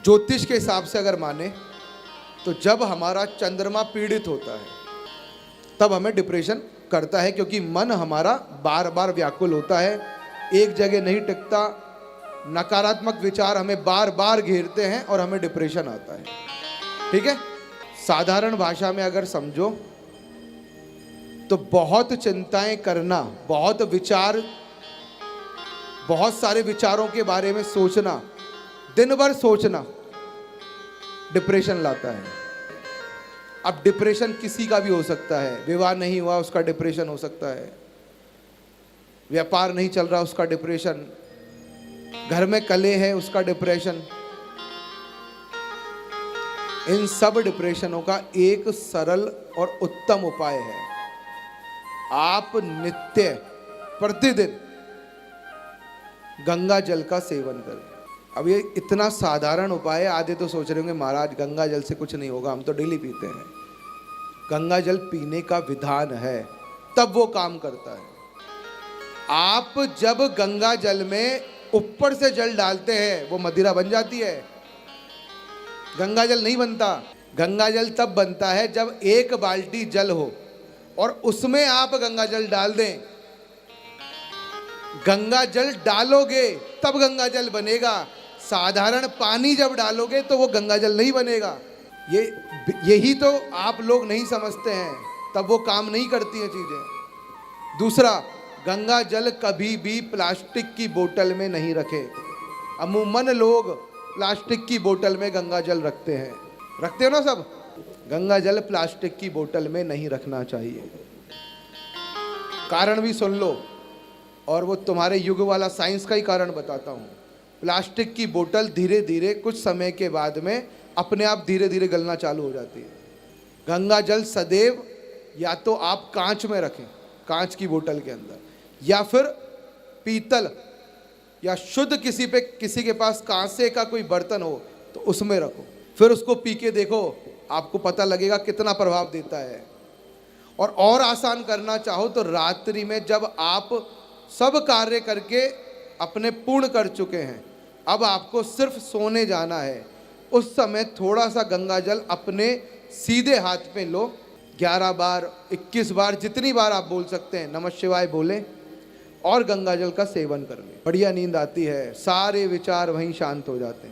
ज्योतिष के हिसाब से अगर माने तो जब हमारा चंद्रमा पीड़ित होता है तब हमें डिप्रेशन करता है, क्योंकि मन हमारा बार बार व्याकुल होता है, एक जगह नहीं टिकता, नकारात्मक विचार हमें बार बार घेरते हैं और हमें डिप्रेशन आता है। ठीक है, साधारण भाषा में अगर समझो तो बहुत चिंताएं करना, बहुत सारे विचारों के बारे में सोचना, दिन भर सोचना डिप्रेशन लाता है। अब डिप्रेशन किसी का भी हो सकता है, विवाह नहीं हुआ उसका डिप्रेशन हो सकता है, व्यापार नहीं चल रहा उसका डिप्रेशन, घर में कलह है उसका डिप्रेशन। इन सब डिप्रेशनों का एक सरल और उत्तम उपाय है, आप नित्य प्रतिदिन गंगा जल का सेवन करें। अब ये इतना साधारण उपाय है, आधे तो सोच रहे होंगे महाराज गंगा जल से कुछ नहीं होगा, हम तो डेली पीते हैं। गंगा जल पीने का विधान है, तब वो काम करता है। आप जब गंगा जल में ऊपर से जल डालते हैं वो मदिरा बन जाती है, गंगा जल नहीं बनता। गंगा जल तब बनता है जब एक बाल्टी जल हो और उसमें आप गंगा जल डाल दें। गंगा जल डालोगे तब गंगा जल बनेगा, साधारण पानी जब डालोगे तो वो गंगा जल नहीं बनेगा। यही तो आप लोग नहीं समझते हैं, तब वो काम नहीं करती हैं चीजें। दूसरा, गंगा जल कभी भी प्लास्टिक की बोतल में नहीं रखें। अमूमन लोग प्लास्टिक की बोतल में गंगा जल रखते हैं, रखते हो ना सब। गंगा जल प्लास्टिक की बोतल में नहीं रखना चाहिए। कारण भी सुन लो, और वो तुम्हारे युग वाला साइंस का ही कारण बताता हूँ। प्लास्टिक की बोतल धीरे धीरे कुछ समय के बाद में अपने आप धीरे धीरे गलना चालू हो जाती है। गंगा जल सदैव या तो आप कांच में रखें, कांच की बोतल के अंदर, या फिर पीतल या शुद्ध किसी के पास कांसे का कोई बर्तन हो तो उसमें रखो, फिर उसको पी के देखो, आपको पता लगेगा कितना प्रभाव देता है। और आसान करना चाहो तो रात्रि में जब आप सब कार्य करके अपने पूर्ण कर चुके हैं, अब आपको सिर्फ सोने जाना है, उस समय थोड़ा सा गंगा जल अपने सीधे हाथ पे लो, 11 बार 21 बार जितनी बार आप बोल सकते हैं नमः शिवाय बोले और गंगा जल का सेवन कर लें। बढ़िया नींद आती है, सारे विचार वहीं शांत हो जाते हैं।